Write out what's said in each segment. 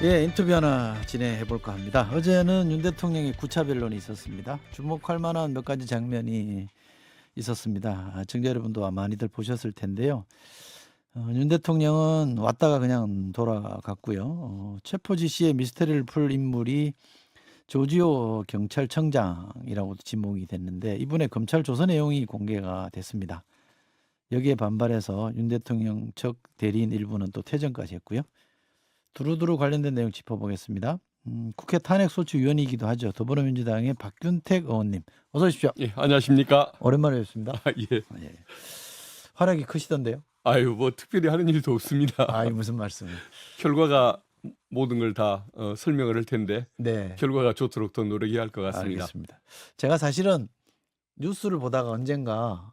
예, 인터뷰 하나 진행해 볼까 합니다. 어제는 윤 대통령의 9차 변론이 있었습니다. 주목할 만한 몇 가지 장면이 있었습니다. 청자 여러분도 아마 많이들 보셨을 텐데요. 윤 대통령은 왔다가 그냥 돌아갔고요. 최포지 씨의 미스터리를 풀 인물이 조지호 경찰청장이라고도 지목이 됐는데 이분의 검찰 조서 내용이 공개가 됐습니다. 여기에 반발해서 윤 대통령 측 대리인 일부는 또 퇴정까지 했고요. 두루두루 관련된 내용 짚어보겠습니다. 국회 탄핵소추위원이기도 하죠. 더불어민주당의 박균택 의원님, 어서 오십시오. 예, 안녕하십니까? 오랜만에 뵙습니다. 예. 예. 활약이 크시던데요. 아유, 뭐 특별히 하는 일도 없습니다. 아이 무슨 말씀? 결과가 모든 걸 다 설명을 할 텐데 네, 결과가 좋도록 더 노력해야 할 것 같습니다. 알겠습니다. 제가 사실은 뉴스를 보다가 언젠가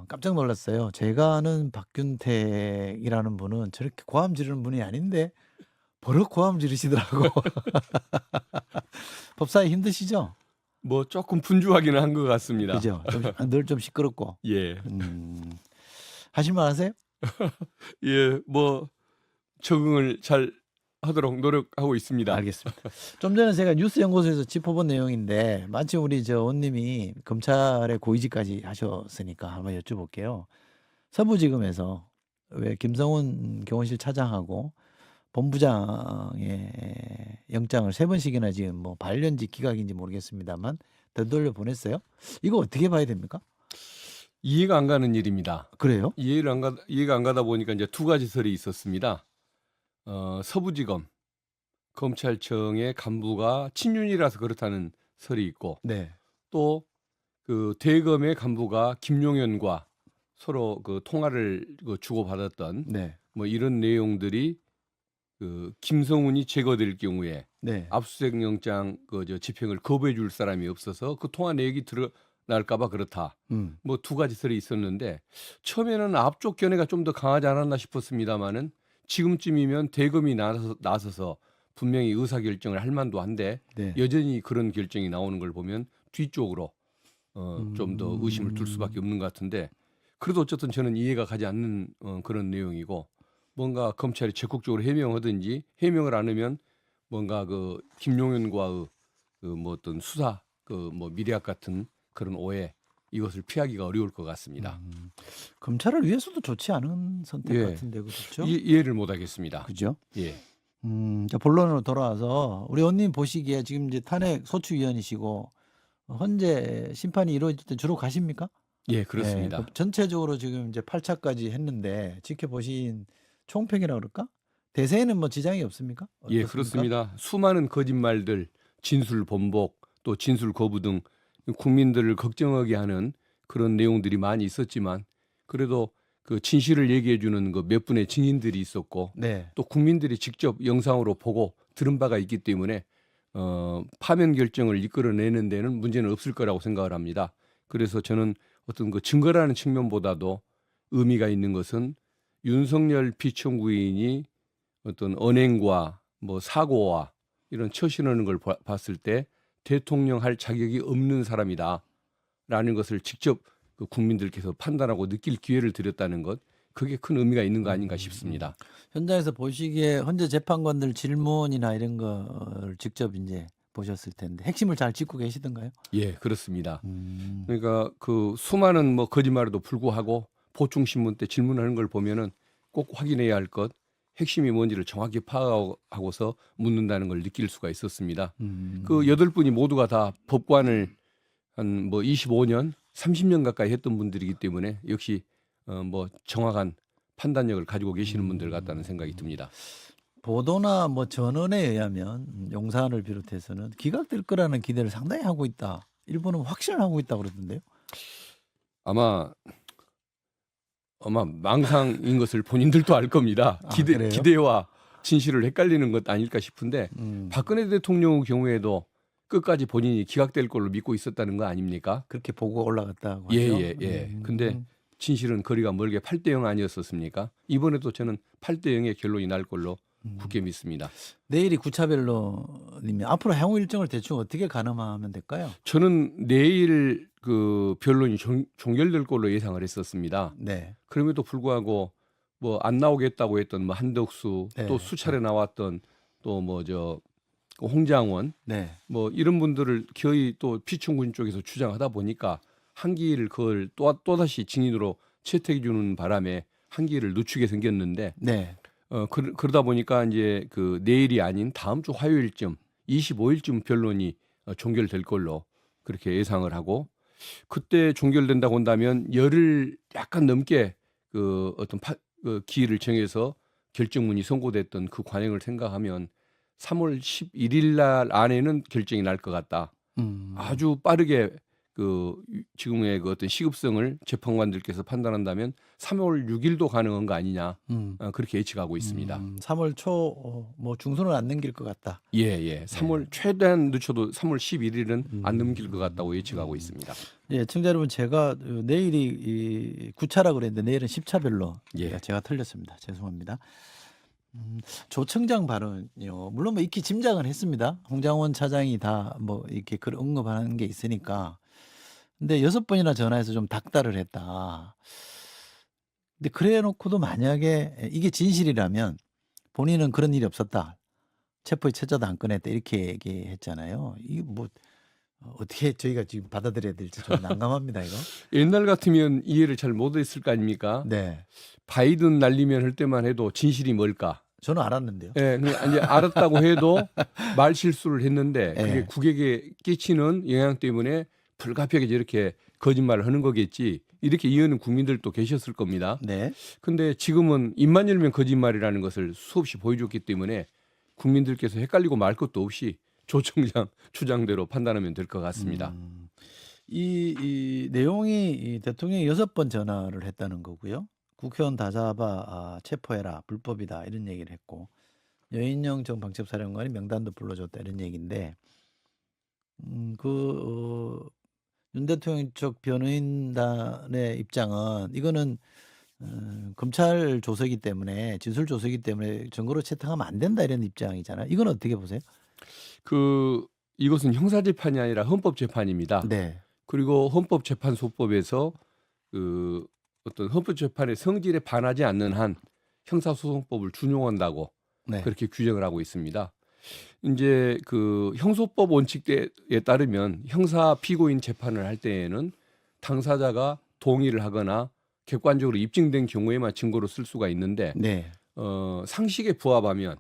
깜짝 놀랐어요. 제가 아는 박균택이라는 분은 저렇게 고함 지르는 분이 아닌데 버럭 고함 지르시더라고. 법사위 힘드시죠? 뭐 조금 분주하기는 한 것 같습니다. 그죠? 늘 좀 시끄럽고. 예, 하실만 하세요? 예, 뭐 적응을 잘 하도록 노력하고 있습니다. 알겠습니다. 좀 전에 제가 뉴스연구소에서 짚어본 내용인데 마침 우리 저 원님이 검찰의 고위직까지 하셨으니까 한번 여쭤볼게요. 서부지검에서 왜 김성훈 경호실 차장하고 본부장의 영장을 3번씩이나 지금 뭐 발련지 기각인지 모르겠습니다만 되돌려 보냈어요. 이거 어떻게 봐야 됩니까? 이해가 안 가는 일입니다. 그래요? 이해가 안 가다 보니까 이제 두 가지 설이 있었습니다. 서부지검 검찰청의 간부가 친윤이라서 그렇다는 설이 있고 네. 또 그 대검의 간부가 김용현과 서로 그 통화를 주고받았던 네. 뭐 이런 내용들이 그 김성훈이 제거될 경우에 네. 압수수색 영장 집행을 거부해 줄 사람이 없어서 그 통화 내역이 드러날까봐 그렇다. 뭐 두 가지 설이 있었는데 처음에는 앞쪽 견해가 좀 더 강하지 않았나 싶었습니다만은 지금쯤이면 대검이 나서서 분명히 의사결정을 할 만도 한데 네. 여전히 그런 결정이 나오는 걸 보면 뒤쪽으로 좀 더 의심을 둘 수밖에 없는 것 같은데 그래도 어쨌든 저는 이해가 가지 않는 그런 내용이고 뭔가 검찰이 적극적으로 해명하든지 해명을 안 하면 뭔가 그 김용현과의 그 뭐 어떤 수사 그 뭐 미래학 같은 그런 오해 이것을 피하기가 어려울 것 같습니다. 검찰을 위해서도 좋지 않은 선택 예. 같은데 그렇죠? 이해를 못 하겠습니다. 그죠? 예. 자, 본론으로 돌아와서 우리 원님 보시기에 지금 이제 탄핵 소추위원이시고 현재 심판이 이루어질 때 주로 가십니까? 예, 그렇습니다. 그 전체적으로 지금 이제 8차까지 했는데 지켜보신 총평이라 그럴까? 대세에는 뭐 지장이 없습니까? 예, 어떻습니까? 그렇습니다. 수많은 거짓말들, 진술 번복, 또 진술 거부 등 국민들을 걱정하게 하는 그런 내용들이 많이 있었지만 그래도 그 진실을 얘기해 주는 그 몇 분의 증인들이 있었고 네. 또 국민들이 직접 영상으로 보고 들은 바가 있기 때문에 파면 결정을 이끌어내는 데는 문제는 없을 거라고 생각을 합니다. 그래서 저는 어떤 그 증거라는 측면보다도 의미가 있는 것은 윤석열 피청구인이 어떤 언행과 뭐 사고와 이런 처신하는 걸 봤을 때 대통령 할 자격이 없는 사람이다라는 것을 직접 그 국민들께서 판단하고 느낄 기회를 드렸다는 것, 그게 큰 의미가 있는 거 아닌가 싶습니다. 현장에서 보시기에 현재 재판관들 질문이나 이런 걸 직접 이제 보셨을 텐데 핵심을 잘 짚고 계시던가요? 예, 그렇습니다. 그러니까 그 수많은 뭐 거짓말에도 불구하고 보충 신문 때 질문하는 걸 보면은 꼭 확인해야 할 것, 핵심이 뭔지를 정확히 파악하고서 묻는다는 걸 느낄 수가 있었습니다. 그 8분이 모두가 다 법관을 한 뭐 25년, 30년 가까이 했던 분들이기 때문에 역시 뭐 정확한 판단력을 가지고 계시는 분들 같다는 생각이 듭니다. 보도나 뭐 전언에 의하면 용산을 비롯해서는 기각될 거라는 기대를 상당히 하고 있다. 일본은 확신을 하고 있다 그러던데요. 아마 망상인 것을 본인들도 알 겁니다. 그래요? 기대와 진실을 헷갈리는 것 아닐까 싶은데 박근혜 대통령의 경우에도 끝까지 본인이 기각될 걸로 믿고 있었다는 거 아닙니까? 그렇게 보고 올라갔다고 하죠. 예. 근데 진실은 거리가 멀게 8대0 아니었었습니까? 이번에도 저는 8대0의 결론이 날 걸로 굳게 믿습니다. 내일이 9차 변론이면 앞으로 향후 일정을 대충 어떻게 가늠하면 될까요? 저는 내일 그 변론이 종결될 걸로 예상을 했었습니다. 네. 그럼에도 불구하고 뭐 안 나오겠다고 했던 뭐 한덕수 네. 또 수차례 나왔던 또 뭐 저 홍장원 네. 뭐 이런 분들을 거의 또 피청군 쪽에서 주장하다 보니까 한기를 그걸 또다시 증인으로 채택해 주는 바람에 한기를 늦추게 생겼는데 네. 그러다 보니까 이제 그 내일이 아닌 다음 주 화요일쯤 25일쯤 변론이 종결될 걸로 그렇게 예상을 하고 그때 종결된다고 한다면 열흘 약간 넘게 그 어떤 그 기일을 정해서 결정문이 선고됐던 그 관행을 생각하면 3월 11일 날 안에는 결정이 날 것 같다. 아주 빠르게 그 지금의 그 어떤 시급성을 재판관들께서 판단한다면 3월 6일도 가능한 거 아니냐 그렇게 예측하고 있습니다. 3월 초 뭐 중순은 안 넘길 것 같다. 예. 3월 최대한 늦춰도 3월 11일은 안 넘길 것 같다고 예측하고 있습니다. 예, 청자 여러분 제가 내일이 이 9차라고 그랬는데 내일은 10차 변론. 예. 제가 틀렸습니다. 죄송합니다. 조 청장 발언이요. 물론 뭐 익히 짐작은 했습니다. 홍장원 차장이 다 뭐 이렇게 그런 언급하는 게 있으니까. 근데 6번이나 전화해서 좀 닥달을 했다. 근데 그래 놓고도 만약에 이게 진실이라면 본인은 그런 일이 없었다. 체포의 채자도 안 꺼냈다. 이렇게 얘기했잖아요. 이게 뭐 어떻게 저희가 지금 받아들여야 될지 좀 난감합니다, 이거. 옛날 같으면 이해를 잘 못했을 거 아닙니까? 네. 바이든 날리면 할 때만 해도 진실이 뭘까? 저는 알았는데요. 예, 이제 알았다고 해도 말 실수를 했는데 그게 예. 국익에 끼치는 영향 때문에 불가피하게 저렇게 거짓말을 하는 거겠지. 이렇게 이해하는 국민들도 계셨을 겁니다. 네. 근데 지금은 입만 열면 거짓말이라는 것을 수없이 보여줬기 때문에 국민들께서 헷갈리고 말 것도 없이 조 청장 주장대로 판단하면 될 것 같습니다. 이 내용이 이 대통령이 6번 전화를 했다는 거고요. 국회의원 다 잡아 체포해라 불법이다 이런 얘기를 했고 여인영 전 방첩사령관이 명단도 불러줬다 이런 얘기인데 윤 대통령 쪽 변호인단의 입장은 이거는 검찰 조서이기 때문에 진술 조서이기 때문에 증거로 채택하면 안 된다 이런 입장이잖아요. 이건 어떻게 보세요? 이것은 형사재판이 아니라 헌법재판입니다. 네. 그리고 헌법재판소법에서 그 어떤 헌법재판의 성질에 반하지 않는 한 형사소송법을 준용한다고 네. 그렇게 규정을 하고 있습니다. 이제 그 형소법 원칙에 따르면 형사 피고인 재판을 할 때에는 당사자가 동의를 하거나 객관적으로 입증된 경우에만 증거로 쓸 수가 있는데 네. 상식에 부합하면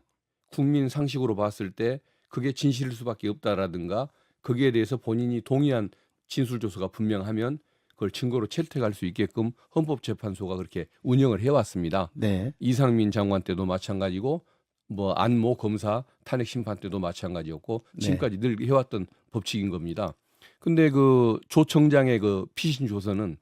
국민 상식으로 봤을 때 그게 진실일 수밖에 없다라든가 거기에 대해서 본인이 동의한 진술 조서가 분명하면 그걸 증거로 채택할 수 있게끔 헌법재판소가 그렇게 운영을 해왔습니다. 네. 이상민 장관 때도 마찬가지고 뭐 안모 검사 탄핵 심판 때도 마찬가지였고 네. 지금까지 늘 해왔던 법칙인 겁니다. 근데 그 조 청장의 그 피신 조서는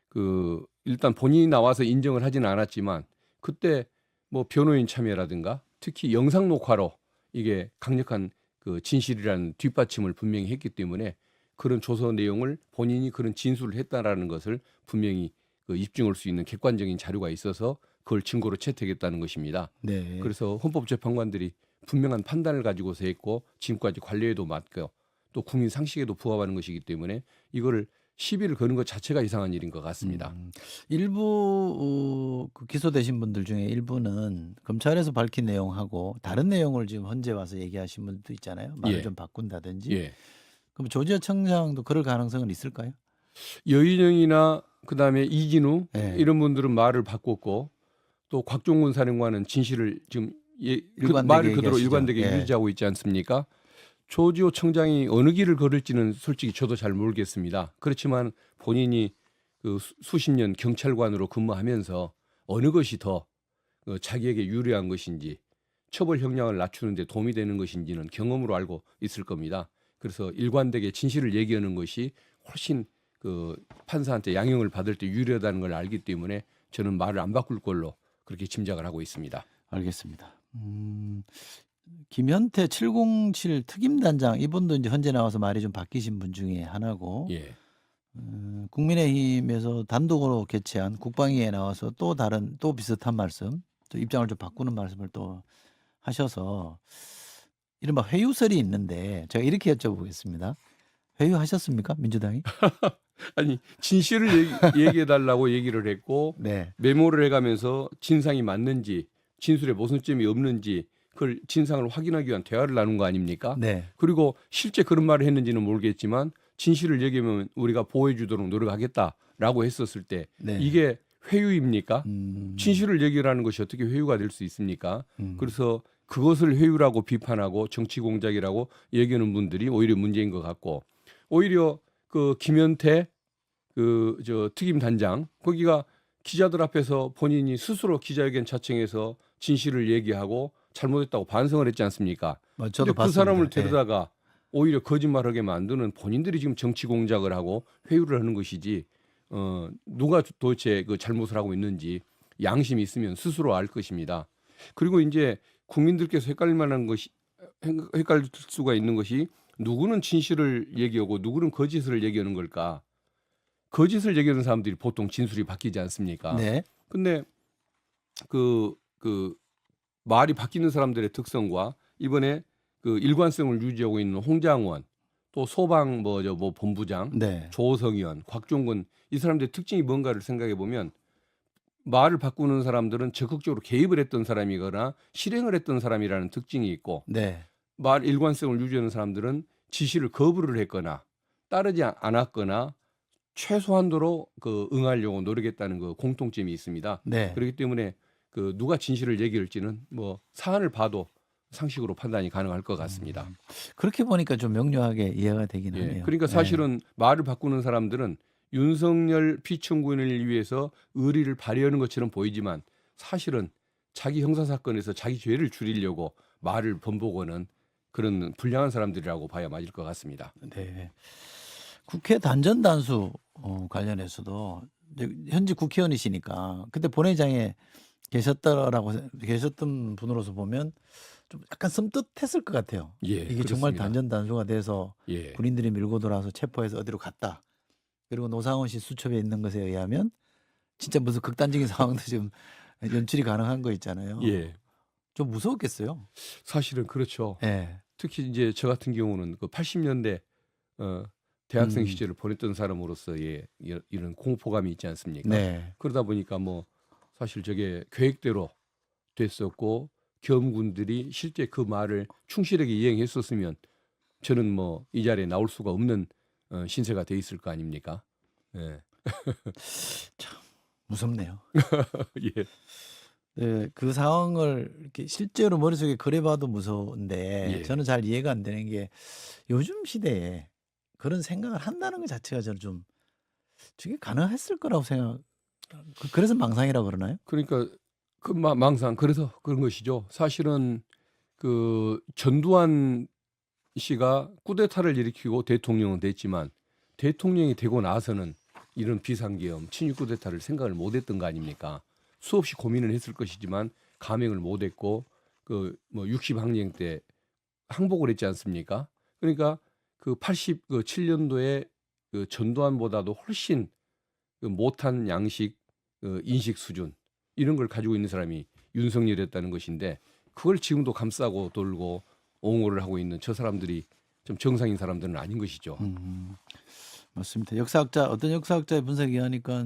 그 일단 본인이 나와서 인정을 하지는 않았지만 그때 뭐 변호인 참여라든가 특히 영상 녹화로 이게 강력한 그 진실이라는 뒷받침을 분명히 했기 때문에 그런 조서 내용을 본인이 그런 진술을 했다라는 것을 분명히 그 입증할 수 있는 객관적인 자료가 있어서 그걸 증거로 채택했다는 것입니다. 네. 그래서 헌법재판관들이 분명한 판단을 가지고서 했고 지금까지 관례에도 맞고 또 국민 상식에도 부합하는 것이기 때문에 이거를 시비를 거는 것 자체가 이상한 일인 것 같습니다. 일부 그 기소되신 분들 중에 일부는 검찰에서 밝힌 내용하고 다른 내용을 지금 헌재 와서 얘기하신 분들도 있잖아요. 말을 예. 좀 바꾼다든지. 예. 그럼 조지아 청장도 그럴 가능성은 있을까요? 여인영이나 그다음에 이진우 예. 이런 분들은 말을 바꿨고 또 곽종훈 사령관은 진실을 지금 일관되게 말을 그대로 얘기하시죠. 일관되게 예. 유지하고 있지 않습니까? 조지호 청장이 어느 길을 걸을지는 솔직히 저도 잘 모르겠습니다. 그렇지만 본인이 그 수십 년 경찰관으로 근무하면서 어느 것이 더 자기에게 유리한 것인지 처벌 형량을 낮추는 데 도움이 되는 것인지는 경험으로 알고 있을 겁니다. 그래서 일관되게 진실을 얘기하는 것이 훨씬 그 판사한테 양형을 받을 때 유리하다는 걸 알기 때문에 저는 말을 안 바꿀 걸로 그렇게 짐작을 하고 있습니다. 알겠습니다. 김현태 707 특임단장 이분도 이제 현재 나와서 말이 좀 바뀌신 분 중에 하나고 예. 국민의힘에서 단독으로 개최한 국방위에 나와서 또 다른 또 비슷한 말씀, 또 입장을 좀 바꾸는 말씀을 또 하셔서 이른바 회유설이 있는데 제가 이렇게 여쭤보겠습니다. 회유하셨습니까? 민주당이? 아니 진실을 얘기해 달라고 얘기를 했고 네. 메모를 해가면서 진상이 맞는지 진술에 모순점이 없는지 그걸 진상을 확인하기 위한 대화를 나눈 거 아닙니까? 네. 그리고 실제 그런 말을 했는지는 모르겠지만 진실을 얘기하면 우리가 보호해 주도록 노력하겠다라고 했었을 때 네. 이게 회유입니까? 음. 진실을 얘기하는 것이 어떻게 회유가 될 수 있습니까? 음. 그래서 그것을 회유라고 비판하고 정치 공작이라고 얘기하는 분들이 오히려 문제인 것 같고, 오히려 그 김현태 그 저 특임 단장 거기가 기자들 앞에서 본인이 스스로 기자회견 자청해서 진실을 얘기하고 잘못했다고 반성을 했지 않습니까? 저도 근데 그 봤습니다. 사람을 예. 데려다가 오히려 거짓말하게 만드는 본인들이 지금 정치 공작을 하고 회유를 하는 것이지, 누가 도대체 그 잘못을 하고 있는지 양심이 있으면 스스로 알 것입니다. 그리고 이제 국민들께서 헷갈릴 만한 것이, 헷갈릴 수가 있는 것이, 누구는 진실을 얘기하고 누구는 거짓을 얘기하는 걸까? 거짓을 얘기하는 사람들이 보통 진술이 바뀌지 않습니까? 네. 근데 그 말이 바뀌는 사람들의 특성과 이번에 그 일관성을 유지하고 있는 홍장원, 또 소방 본부장, 네. 조성현, 곽종근, 이 사람들의 특징이 뭔가를 생각해 보면, 말을 바꾸는 사람들은 적극적으로 개입을 했던 사람이거나 실행을 했던 사람이라는 특징이 있고, 네. 말 일관성을 유지하는 사람들은 지시를 거부를 했거나 따르지 않았거나 최소한도로 그 응하려고 노력했다는 그 공통점이 있습니다. 네. 그렇기 때문에 그 누가 진실을 얘기할지는 뭐 사안을 봐도 상식으로 판단이 가능할 것 같습니다. 그렇게 보니까 좀 명료하게 이해가 되긴 예, 하네요. 그러니까 사실은 말을 바꾸는 사람들은 윤석열 피청구인을 위해서 의리를 발휘하는 것처럼 보이지만, 사실은 자기 형사 사건에서 자기 죄를 줄이려고 말을 번복하는 그런 불량한 사람들이라고 봐야 맞을 것 같습니다. 네. 국회 단전 단수 관련해서도 이제 현직 국회의원이시니까 그때 본회의장에 계셨던 분으로서 보면 좀 약간 섬뜩했을 것 같아요. 예, 이게 정말 그렇습니다. 단전 단수가 돼서 예, 군인들이 밀고 돌아와서 체포해서 어디로 갔다. 그리고 노상원 씨 수첩에 있는 것에 의하면 진짜 무슨 극단적인 상황도 지금 연출이 가능한 거 있잖아요. 예, 좀 무서웠겠어요. 사실은 그렇죠. 예. 특히 이제 저 같은 경우는 그 80년대 대학생 음. 시절을 보냈던 사람으로서의 이런 공포감이 있지 않습니까? 네. 그러다 보니까 뭐 사실 저게 계획대로 됐었고 겸군들이 실제 그 말을 충실하게 이행했었으면 저는 뭐 이 자리에 나올 수가 없는 신세가 돼 있을 거 아닙니까? 예. 무섭네요. 예. 네, 그 상황을 이렇게 실제로 머릿속에 그려봐도 무서운데 예. 저는 잘 이해가 안 되는 게 요즘 시대에 그런 생각을 한다는 것 자체가 저는 좀 저게 가능했을 거라고 그래서 망상이라고 그러나요? 그러니까 그 망상, 그래서 그런 것이죠. 사실은 그 전두환 씨가 쿠데타를 일으키고 대통령은 됐지만 대통령이 되고 나서는 이런 비상계엄, 친일 쿠데타를 생각을 못했던 거 아닙니까? 수없이 고민을 했을 것이지만 감행을 못했고 그 뭐 60항쟁 때 항복을 했지 않습니까? 그러니까 그 87년도에 그 전두환보다도 훨씬 그 못한 양식, 인식 수준, 이런 걸 가지고 있는 사람이 윤석열이었다는 것인데, 그걸 지금도 감싸고 돌고 옹호를 하고 있는 저 사람들이 좀 정상인 사람들은 아닌 것이죠. 맞습니다. 어떤 역사학자의 분석이 하니까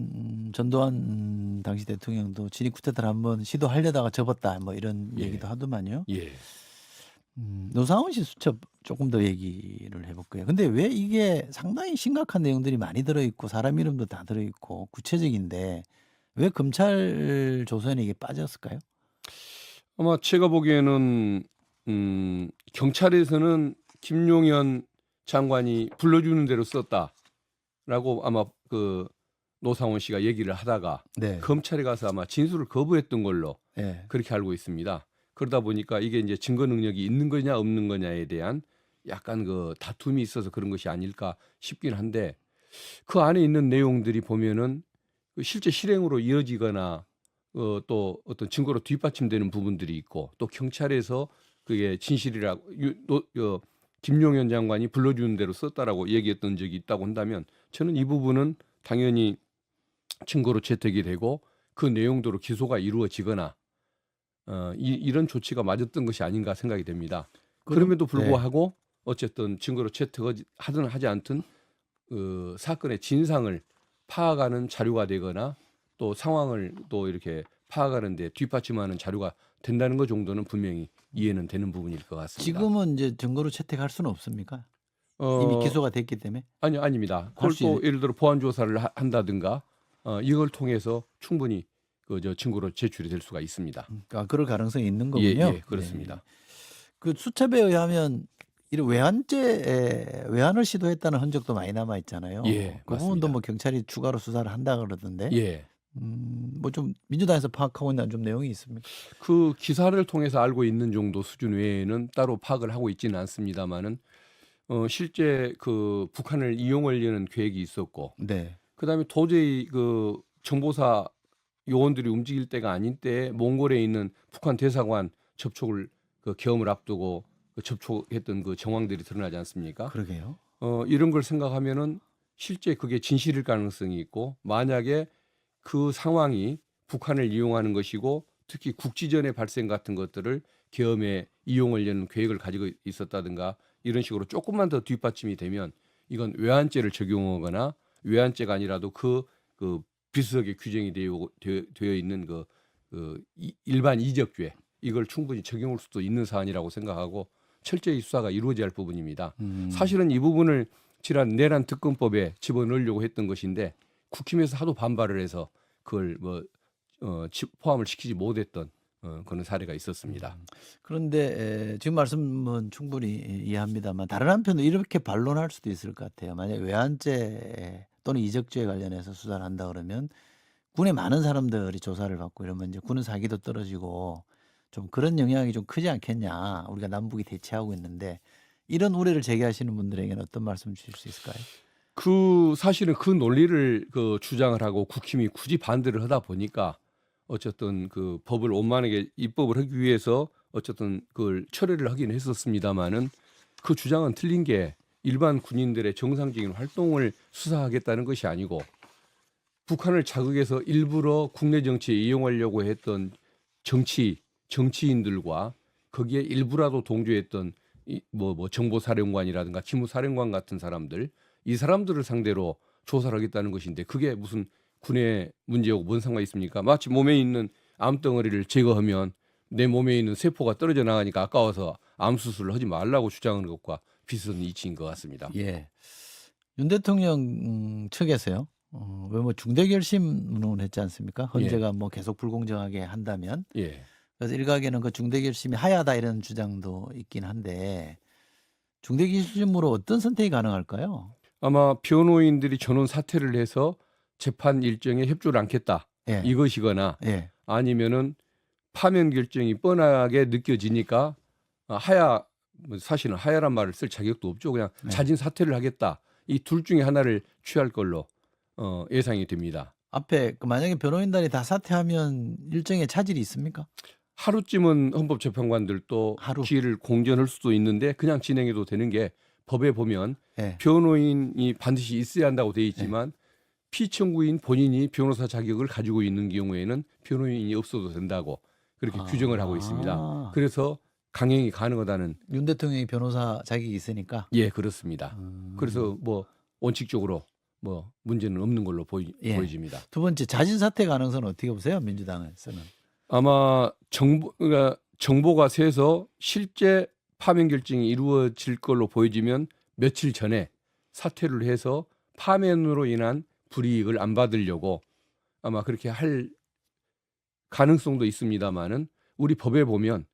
전두환 당시 대통령도 진입 쿠데타를 한번 시도하려다가 접었다 뭐 이런 예. 얘기도 하더만요. 예. 노상원 씨 수첩 조금 더 얘기를 해볼게요. 근데 왜 이게 상당히 심각한 내용들이 많이 들어있고 사람 이름도 다 들어있고 구체적인데 왜 검찰 조사에 이게 빠졌을까요? 아마 제가 보기에는 경찰에서는 김용현 장관이 불러주는 대로 썼다라고 아마 그 노상원 씨가 얘기를 하다가 네. 검찰에 가서 아마 진술을 거부했던 걸로 네. 그렇게 알고 있습니다. 그러다 보니까 이게 이제 증거 능력이 있는 거냐 없는 거냐에 대한 약간 그 다툼이 있어서 그런 것이 아닐까 싶긴 한데, 그 안에 있는 내용들이 보면은 그 실제 실행으로 이어지거나 또 어떤 증거로 뒷받침되는 부분들이 있고, 또 경찰에서 그게 진실이라고 김용현 장관이 불러주는 대로 썼다라고 얘기했던 적이 있다고 한다면, 저는 이 부분은 당연히 증거로 채택이 되고 그 내용대로 기소가 이루어지거나 이런 조치가 맞았던 것이 아닌가 생각이 됩니다. 그럼에도 불구하고 어쨌든 증거로 채택하든 하지 않든 사건의 진상을 파악하는 자료가 되거나 또 상황을 또 이렇게 파악하는데 뒷받침하는 자료가 된다는 것 정도는 분명히 이해는 되는 부분일 것 같습니다. 지금은 이제 증거로 채택할 수는 없습니까? 이미 어, 기소가 됐기 때문에 아니요, 아닙니다. 그걸 수 또 예를 들어 보안 조사를 한다든가 이걸 통해서 충분히 저 증거로 제출이 될 수가 있습니다. 그럴 가능성이 있는 예, 거군요. 예, 그렇습니다. 그 수첩에 의하면 이런 외환을 시도했다는 흔적도 많이 남아 있잖아요. 예, 그 부분도 맞습니다. 뭐 경찰이 추가로 수사를 한다 그러던데. 예. 뭐 좀 민주당에서 파악하고 있는 좀 내용이 있습니까? 그 기사를 통해서 알고 있는 정도 수준 외에는 따로 파악을 하고 있지는 않습니다만은 실제 그 북한을 이용하려는 계획이 있었고 네. 그다음에 도저히 그 정보사 요원들이 움직일 때가 아닌 때에 몽골에 있는 북한 대사관 접촉을 그 계엄을 앞두고 그 접촉했던 그 정황들이 드러나지 않습니까? 그러게요. 이런 걸 생각하면은 실제 그게 진실일 가능성이 있고 만약에 그 상황이 북한을 이용하는 것이고 특히 국지전의 발생 같은 것들을 계엄에 이용하려는 계획을 가지고 있었다든가 이런 식으로 조금만 더 뒷받침이 되면 이건 외환죄를 적용하거나 외환죄가 아니라도 그 비슷하게 규정이 되어 있는 일반 이적죄 이걸 충분히 적용할 수도 있는 사안이라고 생각하고 철저히 수사가 이루어져야 할 부분입니다. 사실은 이 부분을 지난 내란 특검법에 집어넣으려고 했던 것인데 국힘에서 하도 반발을 해서 그걸 포함을 시키지 못했던 그런 사례가 있었습니다. 그런데 지금 말씀은 충분히 이해합니다만 다른 한편으로 이렇게 반론할 수도 있을 것 같아요. 만약 외환죄 또는 이적죄에 관련해서 수사를 한다 그러면 군에 많은 사람들이 조사를 받고 이러면 이제 군은 사기도 떨어지고 좀 그런 영향이 좀 크지 않겠냐. 우리가 남북이 대치하고 있는데 이런 우려를 제기하시는 분들에게는 어떤 말씀 주실 수 있을까요? 사실은 그 논리를 주장을 하고 국힘이 굳이 반대를 하다 보니까 어쨌든 그 법을 원만하게 입법을 하기 위해서 어쨌든 그걸 철회를 하긴 했었습니다마는 그 주장은 틀린 게 일반 군인들의 정상적인 활동을 수사하겠다는 것이 아니고 북한을 자극해서 일부러 국내 정치에 이용하려고 했던 정치인들과 거기에 일부라도 동조했던 정보사령관이라든가 기무사령관 같은 사람들 이 사람들을 상대로 조사를 하겠다는 것인데 그게 무슨 군의 문제하고 뭔 상관이 있습니까? 마치 몸에 있는 암덩어리를 제거하면 내 몸에 있는 세포가 떨어져 나가니까 아까워서 암 수술을 하지 말라고 주장하는 것과 비슷한 이치인 것 같습니다. 예. 윤 대통령 측에서요. 왜 뭐 중대 결심문을 했지 않습니까? 헌재가 뭐 계속 불공정하게 한다면. 예. 그래서 일각에는 그 중대 결심이 하야다 이런 주장도 있긴 한데 중대 결심으로 어떤 선택이 가능할까요? 아마 변호인들이 전원 사퇴를 해서 재판 일정에 협조를 않겠다 예. 이것이거나 예. 아니면은 파면 결정이 뻔하게 느껴지니까 사실은 하야란 말을 쓸 자격도 없죠. 그냥 네. 자진 사퇴를 하겠다. 이 둘 중에 하나를 취할 걸로 예상이 됩니다. 앞에 만약에 변호인단이 다 사퇴하면 일정에 차질이 있습니까? 하루쯤은 헌법재판관들도 하루. 기회를 공전할 수도 있는데 그냥 진행해도 되는 게 법에 보면 예. 변호인이 반드시 있어야 한다고 돼 있지만 피청구인 본인이 변호사 자격을 가지고 있는 경우에는 변호인이 없어도 된다고 그렇게 규정을 하고 있습니다. 그래서 강행이 가능하다는 윤 대통령이 변호사 자격이 있으니까. 예, 그렇습니다. 그래서 원칙적으로 문제는 없는 걸로 보여집니다. 두 번째 자진 사퇴 가능성은 어떻게 보세요? 민주당에서는. 아마 정보가 새서 실제 파면 결정이 이루어질 걸로 보여지면 며칠 전에 사퇴를 해서 파면으로 인한 불이익을 안 받으려고 아마 그렇게 할 가능성도 있습니다만은 우리 법에 보면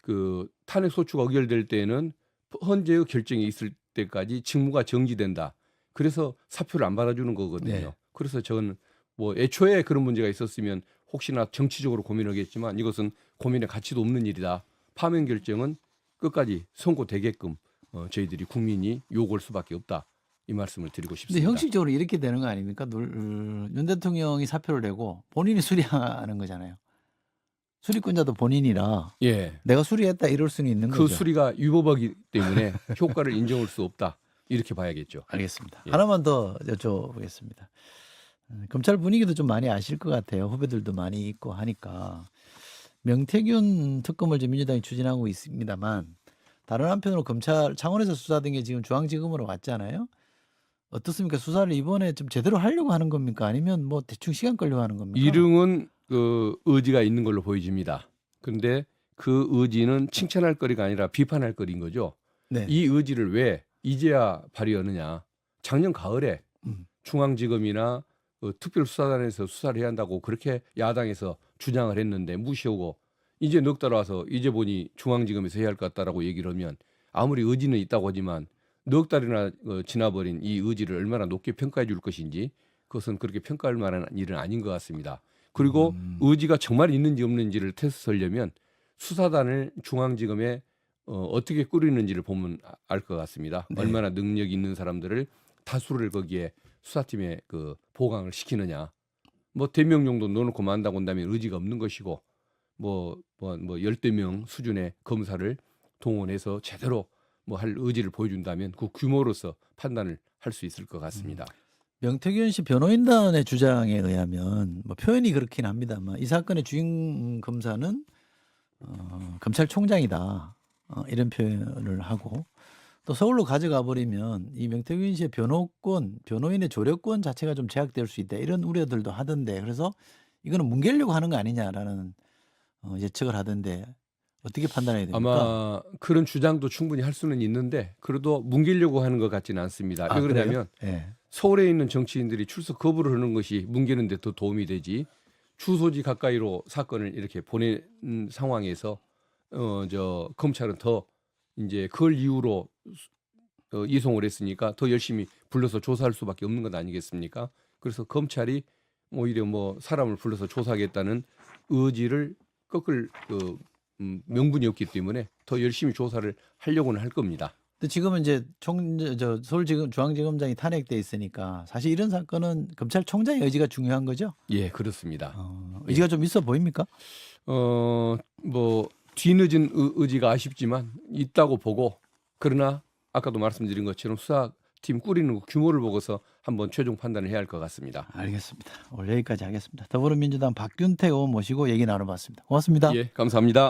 그 탄핵 소추가 의결될 때는 헌재의 결정이 있을 때까지 직무가 정지된다. 그래서 사표를 안 받아주는 거거든요. 네. 그래서 저는 애초에 그런 문제가 있었으면 혹시나 정치적으로 고민하겠지만 이것은 고민의 가치도 없는 일이다. 파면 결정은 끝까지 선고되게끔 저희들이 국민이 요구할 수밖에 없다. 이 말씀을 드리고 근데 싶습니다. 형식적으로 이렇게 되는 거 아닙니까? 윤 대통령이 사표를 내고 본인이 수리하는 거잖아요. 수리권자도 본인이라 예, 내가 수리했다 이럴 수는 있는 그 거죠. 수리가 유법이기 때문에 효과를 인정할 수 없다. 이렇게 봐야겠죠. 알겠습니다. 예. 하나만 더 여쭤보겠습니다. 검찰 분위기도 좀 많이 아실 것 같아요. 후배들도 많이 있고 하니까 명태균 특검을 지금 민주당이 추진하고 있습니다만 다른 한편으로 검찰 창원에서 수사된 게 지금 중앙지검으로 왔잖아요. 어떻습니까? 수사를 이번에 좀 제대로 하려고 하는 겁니까? 아니면 뭐 대충 시간 끌려고 하는 겁니까? 이릉은 그 의지가 있는 걸로 보여집니다. 그런데 그 의지는 칭찬할 거리가 아니라 비판할 거리인 거죠. 네. 이 의지를 왜 이제야 발휘하느냐. 작년 가을에 중앙지검이나 특별수사단에서 수사를 해야 한다고 그렇게 야당에서 주장을 했는데 무시하고 이제 넉 달 와서 이제 보니 중앙지검에서 해야 할 것 같다라고 얘기를 하면 아무리 의지는 있다고 하지만 넉 달이나 지나버린 이 의지를 얼마나 높게 평가해 줄 것인지 그것은 그렇게 평가할 만한 일은 아닌 것 같습니다. 그리고 의지가 정말 있는지 없는지를 테스트하려면 수사단을 중앙지검에 어떻게 꾸리는지를 보면 알 것 같습니다. 네. 얼마나 능력 있는 사람들을 다수를 거기에 수사팀에 그 보강을 시키느냐. 뭐 대명 정도 넣어놓고 만다고 한다면 의지가 없는 것이고 뭐 열대 명 수준의 검사를 동원해서 제대로 뭐 할 의지를 보여준다면 그 규모로서 판단을 할 수 있을 것 같습니다. 명태균 씨 변호인단의 주장에 의하면 뭐 표현이 그렇긴 합니다만 이 사건의 주임 검사는 검찰총장이다 이런 표현을 하고 또 서울로 가져가 버리면 이 명태균 씨의 변호권, 변호인의 조력권 자체가 좀 제약될 수 있다 이런 우려들도 하던데 그래서 이거는 뭉개려고 하는 거 아니냐라는 예측을 하던데 어떻게 판단해야 됩니까? 아마 그런 주장도 충분히 할 수는 있는데 그래도 뭉개려고 하는 것 같지는 않습니다. 왜 그러냐면 예. 서울에 있는 정치인들이 출석 거부를 하는 것이 뭉개는 데 더 도움이 되지 주소지 가까이로 사건을 이렇게 보낸 상황에서 검찰은 더 이제 그걸 이유로 이송을 했으니까 더 열심히 불러서 조사할 수밖에 없는 것 아니겠습니까? 그래서 검찰이 오히려 뭐 사람을 불러서 조사하겠다는 의지를 꺾을 명분이 없기 때문에 더 열심히 조사를 하려고는 할 겁니다. 근데 지금은 이제 서울지검 중앙지검장이 탄핵돼 있으니까 사실 이런 사건은 검찰총장의 의지가 중요한 거죠. 예, 그렇습니다. 의지가 좀 있어 보입니까? 뭐 뒤늦은 의지가 아쉽지만 있다고 보고 그러나 아까도 말씀드린 것처럼 수사팀 꾸리는 규모를 보고서 한번 최종 판단을 해야 할 것 같습니다. 알겠습니다. 오늘 여기까지 하겠습니다. 더불어민주당 박균택 의원 모시고 얘기 나눠봤습니다. 고맙습니다. 예, 감사합니다.